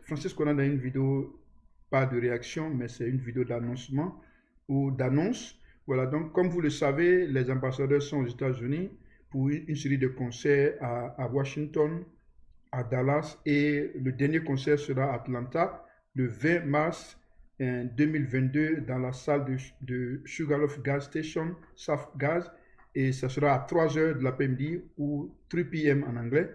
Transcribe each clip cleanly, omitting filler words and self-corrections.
Francis qu'on a dans une vidéo, pas de réaction, mais c'est une vidéo d'annoncement ou d'annonce. Voilà, donc comme vous le savez, les ambassadeurs sont aux États-Unis pour une série de concerts à Washington, à Dallas, et le dernier concert sera à Atlanta le 20 mars 2022 dans la salle de Sugarloaf Gas Station, SAF Gas, et ça sera à 3 heures de l'après-midi ou 3 p.m. en anglais.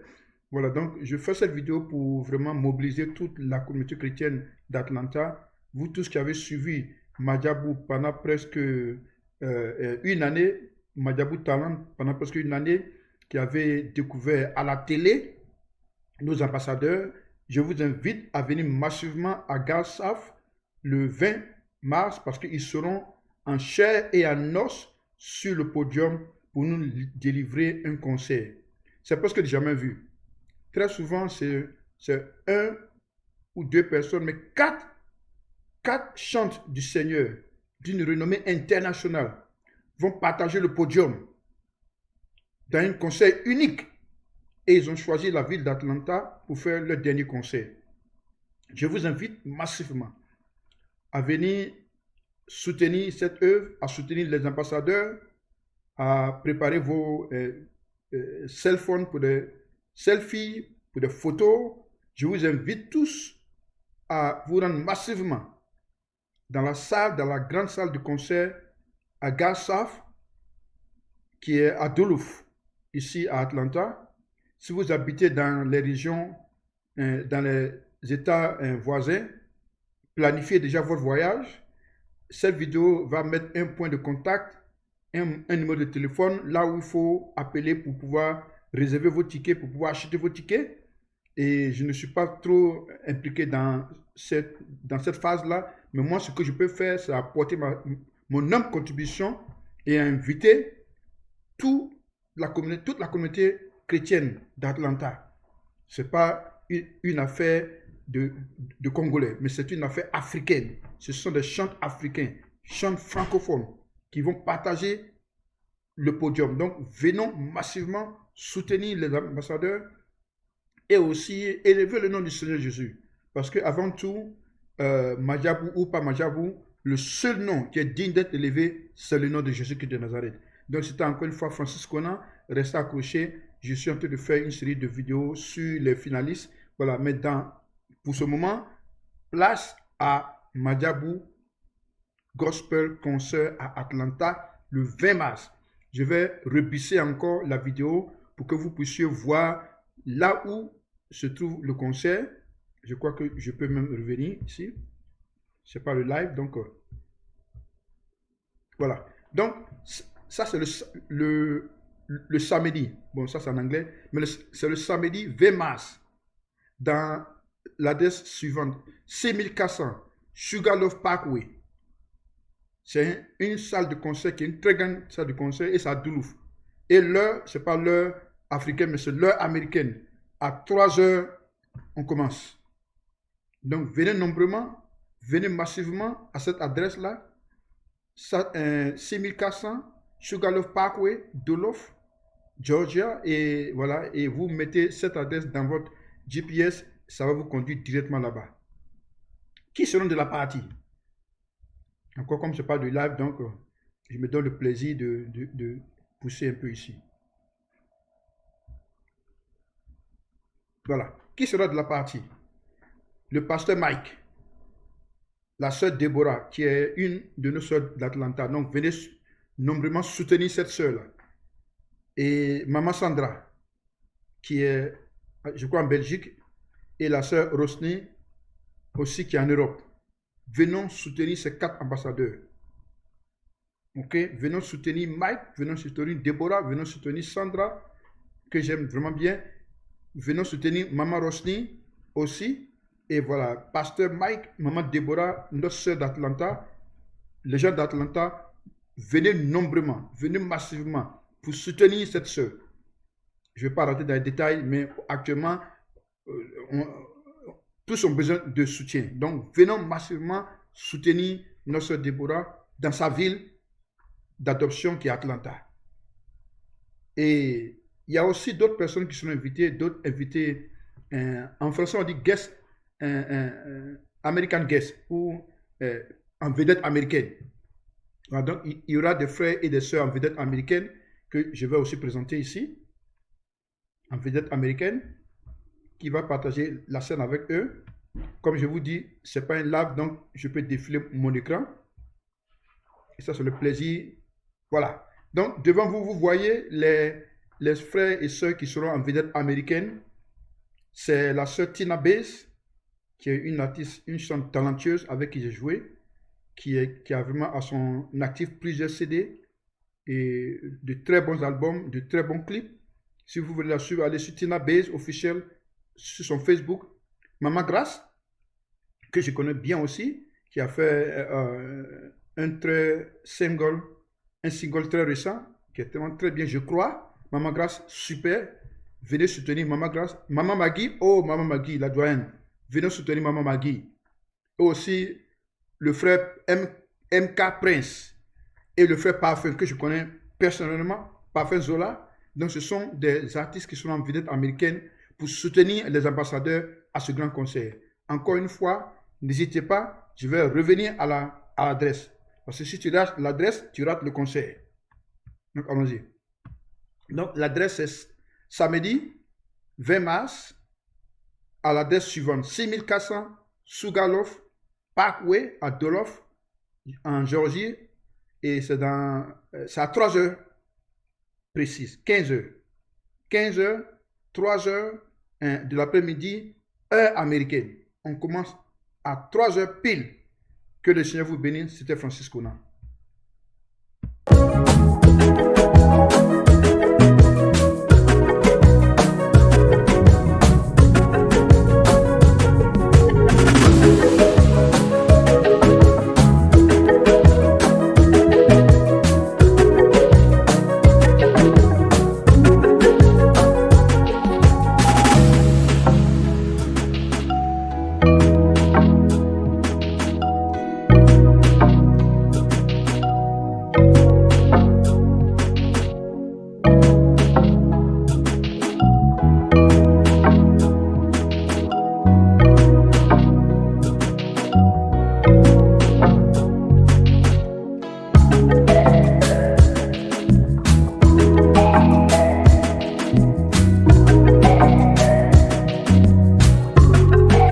Voilà, donc je fais cette vidéo pour vraiment mobiliser toute la communauté chrétienne d'Atlanta. Vous tous qui avez suivi Madjabou pendant presque une année, Madjabou Talent pendant presque une année, qui avait découvert à la télé nos ambassadeurs, je vous invite à venir massivement à GASAF le 20 mars parce qu'ils seront en chair et en os sur le podium pour nous délivrer un concert. C'est presque jamais vu. Très souvent, c'est un ou deux personnes, mais quatre chantes du Seigneur d'une renommée internationale vont partager le podium dans un concert unique. Et ils ont choisi la ville d'Atlanta pour faire leur dernier concert. Je vous invite massivement à venir soutenir cette œuvre, à soutenir les ambassadeurs, à préparer vos cell phones pour des selfies, pour des photos. Je vous invite tous à vous rendre massivement dans la salle, dans la grande salle de concert à GASAF, qui est à Duluth, ici à Atlanta. Si vous habitez dans les régions, dans les États voisins, planifiez déjà votre voyage. Cette vidéo va mettre un point de contact, un numéro de téléphone, là où il faut appeler pour pouvoir réserver vos tickets, pour pouvoir acheter vos tickets. Et je ne suis pas trop impliqué dans cette phase-là, mais moi, ce que je peux faire, c'est apporter mon humble contribution et inviter toute la communauté chrétienne d'Atlanta. Ce n'est pas une affaire de Congolais, mais c'est une affaire africaine. Ce sont des chants africains, chants francophones, qui vont partager le podium. Donc, venons massivement soutenir les ambassadeurs et aussi élever le nom du Seigneur Jésus. Parce qu'avant tout, Madjabou ou pas Madjabou, le seul nom qui est digne d'être élevé, c'est le nom de Jésus-Christ de Nazareth. Donc, c'était encore une fois Francis Conan. Restez accrochés. Je suis en train de faire une série de vidéos sur les finalistes. Voilà, mais pour ce moment, place à Madjabou Gospel Concert à Atlanta le 20 mars. Je vais rebisser encore la vidéo pour que vous puissiez voir là où se trouve le concert. Je crois que je peux même revenir ici. Ce n'est pas le live, donc voilà. Donc, ça c'est le samedi. Bon, ça c'est en anglais, mais c'est le samedi 20 mars dans l'adresse suivante 6400 Sugarloaf Parkway. C'est une salle de concert qui est une très grande salle de concert et c'est à Duluth. Et l'heure, ce n'est pas l'heure africaine, mais c'est l'heure américaine. À 3 heures, on commence. Donc, venez nombreusement, venez massivement à cette adresse-là. 6400 Sugarloaf Parkway, Duluth, Georgia. Et voilà, et vous mettez cette adresse dans votre GPS, ça va vous conduire directement là-bas. Qui seront de la partie? Encore comme ce n'est pas de live, donc je me donne le plaisir de pousser un peu ici. Voilà. Qui sera de la partie? Le pasteur Mike, la sœur Déborah, qui est une de nos sœurs d'Atlanta. Donc, venez nombreusement soutenir cette sœur-là. Et Maman Sandra, qui est, je crois, en Belgique, et la sœur Rosny, aussi, qui est en Europe. Venons soutenir ces 4 ambassadeurs. Ok? Venons soutenir Mike, venons soutenir Déborah, venons soutenir Sandra, que j'aime vraiment bien. Venons soutenir Maman Rosny aussi. Et voilà, pasteur Mike, Maman Déborah, notre sœur d'Atlanta, les gens d'Atlanta, venez nombreusement, venez massivement pour soutenir cette sœur. Je ne vais pas rentrer dans les détails, mais actuellement, tous ont besoin de soutien. Donc, venons massivement soutenir notre sœur Déborah dans sa ville d'adoption qui est Atlanta. Et il y a aussi d'autres personnes qui sont invitées, d'autres invités. En français, on dit guest American guest ou en vedette américaine. Voilà, donc, il y aura des frères et des sœurs en vedette américaine que je vais aussi présenter ici, en vedette américaine, qui va partager la scène avec eux. Comme je vous dis, ce n'est pas un live, donc je peux défiler mon écran. Et ça, c'est le plaisir. Voilà. Donc, devant vous, vous voyez les frères et sœurs qui seront en vedette américaine. C'est la sœur Tina Bass, qui est une artiste, une chanteuse talentueuse avec qui j'ai joué, qui a vraiment à son actif plusieurs CD et de très bons albums, de très bons clips. Si vous voulez la suivre, allez sur Tina Bass officiel sur son Facebook. Maman Grace, que je connais bien aussi, qui a fait un single très récent, qui est tellement très bien, je crois. Maman Grace, super. Venez soutenir Maman Grace. Maman Maggie, oh Maman Maggie, la doyenne. Venez soutenir Maman Maggie. Et aussi le frère MK Prince et le frère Parfum, que je connais personnellement, Parfum Zola. Donc ce sont des artistes qui sont en vedette américaine pour soutenir les ambassadeurs à ce grand concert. Encore une fois, n'hésitez pas, je vais revenir à l'adresse. Parce que si tu rates l'adresse, tu rates le concert. Donc allons-y. Donc l'adresse est samedi 20 mars à l'adresse suivante 6400 Sugarloaf Parkway à Duluth en Géorgie et c'est à 3 heures précises, 15 heures. 15 heures, 3 heures de l'après-midi, heure américaine. On commence à 3 heures pile. Que le Seigneur vous bénisse, c'était Francis Konan.